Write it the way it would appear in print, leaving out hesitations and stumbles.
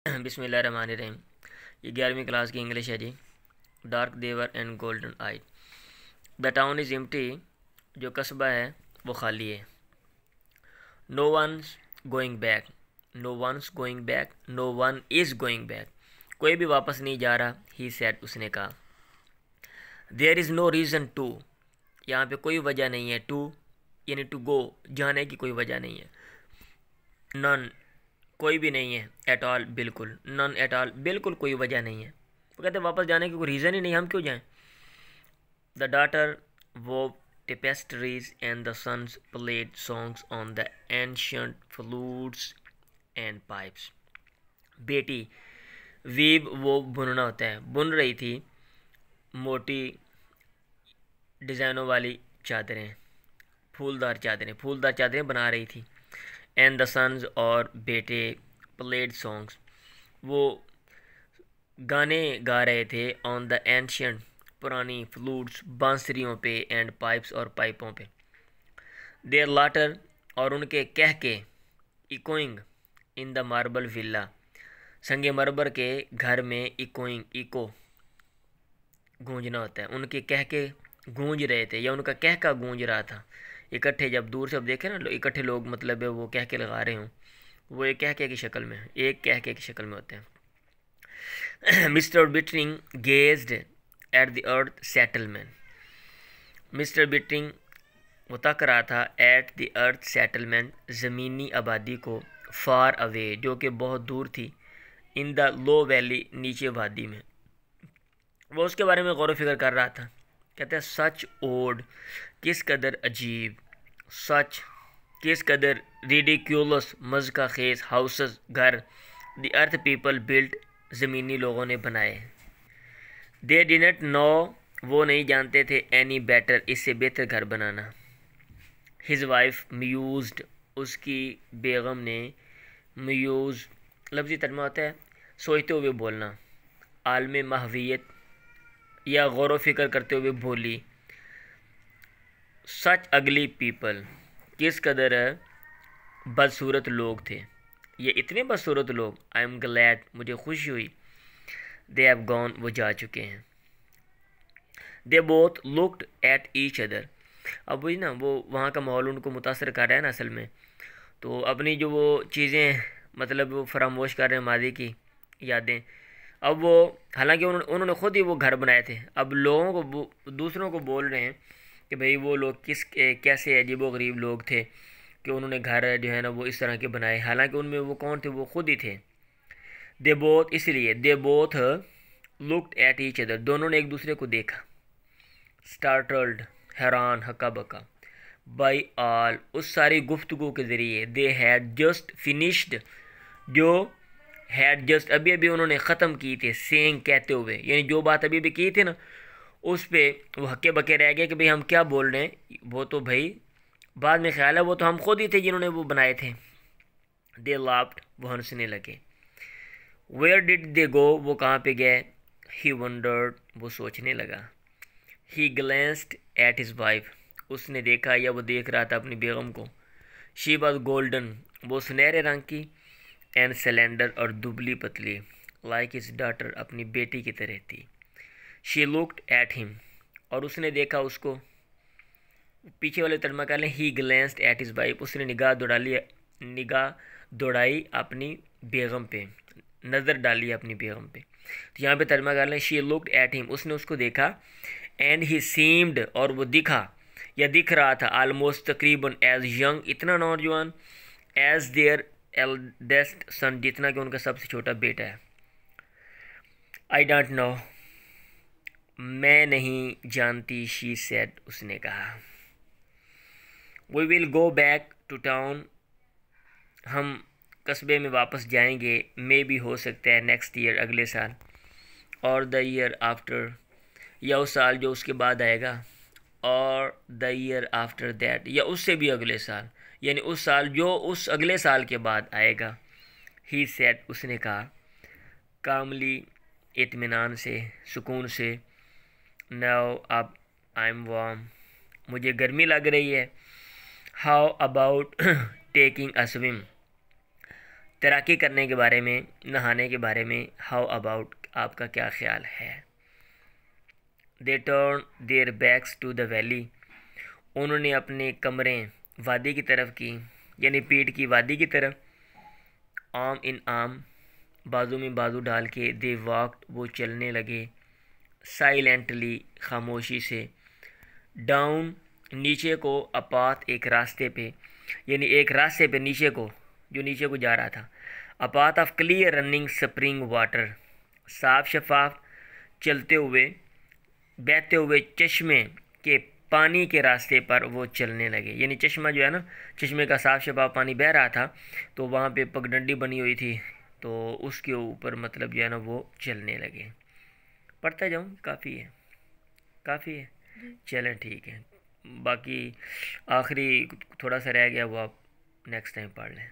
बिस्मिल्लाहिर्रहमानिर्रहीम। ये 11वीं क्लास की इंग्लिश है जी। Dark they were and golden eye. The town is empty. जो कस्बा है वो खाली है। No one's going back. No one's going back. No one is going back. कोई भी वापस नहीं जा रहा। ही सेड, उसने कहा। There is no reason to. यहाँ पे कोई वजह नहीं है। टू यानी टू गो, जाने की कोई वजह नहीं है। नन, कोई भी नहीं है। एट ऑल, बिल्कुल। नन एट ऑल, बिल्कुल कोई वजह नहीं है। वो कहते हैं वापस जाने की कोई रीज़न ही नहीं, हम क्यों जाएं। The daughter wove tapestries and the sons played songs on the ancient flutes and pipes. बेटी वीव, वो बुनना होता है, बुन रही थी मोटी डिज़ाइनों वाली चादरें, फूलदार चादरें बना रही थी। एंड द सन्स, और बेटे, प्लेड सॉन्ग्स, वो गाने गा रहे थे। ऑन द एंशियंट, पुरानी, फ्लूट्स, बांसुरियों पे, एंड पाइप्स, और पाइपों पे। देयर लाटर, और उनके कह के। Echoing in the marble villa, संगे मरबर के घर में। इकोइंग, इको गूंजना होता है। उनके कह के गूंज रहे थे, या उनका कह का गूंज रहा था। इकट्ठे, जब दूर से अब देखे ना इकट्ठे लोग, मतलब है वो कह के लगा रहे हों, वो एक कह के की शक्ल में, एक कह के की शक्ल में होते हैं। Mister Bittering gazed at the earth settlement. Mister Bittering, वो तक रहा था। एट द अर्थ सेटलमेंट, ज़मीनी आबादी को। फार अवे, जो कि बहुत दूर थी। इन द लो वैली, नीचे वादी में। वो उसके बारे में गौर फिक्र कर रहा था। कहते हैं सच ओड, किस कदर अजीब। सच, किस कदर। रिडिक्यूलस, मज़ का खेस। हाउसेस, घर। द अर्थ पीपल बिल्ट, ज़मीनी लोगों ने बनाए। दे डिडंट नो, वो नहीं जानते थे। एनी बेटर, इससे बेहतर घर बनाना। हिज वाइफ म्यूज्ड, उसकी बेगम ने। म्यूज़ लफ्ज़ी तर्जुमा होता है सोचते हुए बोलना। आलम महवियत, या गौर फिक्र करते हुए बोली। सच अगली पीपल, किस कदर बदसूरत लोग थे। ये इतने बदसूरत लोग। आई एम ग्लैड, मुझे खुशी हुई। दे हैव गॉन, वो जा चुके हैं। They both looked at each other. अब वही ना, वो वहाँ का माहौल उनको मुतासर कर रहा है ना असल में। तो अपनी जो वो चीज़ें, मतलब वो फरामोश कर रहे हैं मादी की यादें। अब वो, हालांकि उन्होंने खुद ही वो घर बनाए थे। अब लोगों को, दूसरों को बोल रहे हैं कि भाई वो लोग कैसे अजीबो गरीब लोग थे कि उन्होंने घर जो है ना वो इस तरह के बनाए। हालांकि उनमें वो कौन थे, वो खुद ही थे। दे बोथ, इसलिए they both looked at each other, दोनों ने एक दूसरे को देखा। स्टार्टल्ड, हैरान, हक्का बक्का। बाई ऑल, उस सारी गुफ्तगू के ज़रिए। दे हैड जस्ट फिनिश्ड, जो हैड जस्ट, अभी अभी उन्होंने ख़त्म की थी। सेइंग, कहते हुए, यानी जो बात अभी अभी की थी ना, उस पे वो हक्के बक्के रह गए कि भाई हम क्या बोल रहे हैं। वो तो भाई बाद में ख्याल है, वो तो हम खुद ही थे जिन्होंने वो बनाए थे। दे लाफ्ड, वो हंसने लगे। वेयर डिड दे गो, वो कहाँ पे गए। ही वंडर्ड, वो सोचने लगा। ही ग्लैंस्ड एट हिज वाइफ, उसने देखा या वो देख रहा था अपनी बेगम को। शी वॉज गोल्डन, वो सुनहरे रंग की। एंड सिलेंडर, और दुबली पतली। लाइक हिज डॉटर, अपनी बेटी की तरह थी। शी लुक्ड एट हिम, और उसने देखा उसको। पीछे वाले तर्जमा कर लें, ही ग्लैंस्ड एट हिज वाइफ, उसने निगाह दौड़ाई अपनी बेगम पे, नज़र डाली अपनी बेगम पे। तो यहाँ पे तर्जमा कर लें, शी लुक्ड एट हिम, उसने उसको देखा। एंड ही सीम्ड, और वो दिखा या दिख रहा था। आलमोस्ट, तकरीबन। एज यंग, इतना नौजवान। एज देयर एल्डेस्ट सन, जितना कि उनका सबसे छोटा बेटा है। आई डोंट नो, मैं नहीं जानती। शी सेड, उसने कहा। We will go back to town, हम कस्बे में वापस जाएंगे। मे भी, हो सकता है। नेक्स्ट ईयर, अगले साल। और द ईयर आफ्टर, या उस साल जो उसके बाद आएगा। और द ईयर आफ्टर दैट, या उससे भी अगले साल, यानी उस साल जो उस अगले साल के बाद आएगा। ही सेड, उसने कहा। कामली, इत्मीनान से, सुकून से। नाउ, अब। आई एम वार्म, मुझे गर्मी लग रही है। How about taking a swim, तैराकी करने के बारे में, नहाने के बारे में, हाउ अबाउट, आपका क्या ख्याल है। They turn their backs to the valley, उन्होंने अपने कमरें वादी की तरफ की, यानी पीठ की वादी की तरफ। आर्म इन आर्म, बाजू में बाजू डाल के। दे वॉक्ड, वो चलने लगे। साइलेंटली, खामोशी से। डाउन, नीचे को। अपाथ, एक रास्ते पे, यानी एक रास्ते पे नीचे को, जो नीचे को जा रहा था। A path of clear running spring water, साफ शफाफ चलते हुए, बहते हुए चश्मे के पानी के रास्ते पर वो चलने लगे। यानी चश्मा जो है ना, चश्मे का साफ शफाफ पानी बह रहा था, तो वहाँ पे पगडंडी बनी हुई थी, तो उसके ऊपर मतलब जो है ना वो चलने लगे। पढ़ता जाऊँ, काफ़ी है, काफ़ी है। चलें ठीक है, बाकी आखिरी थोड़ा सा रह गया, वो आप नेक्स्ट टाइम पढ़ लें।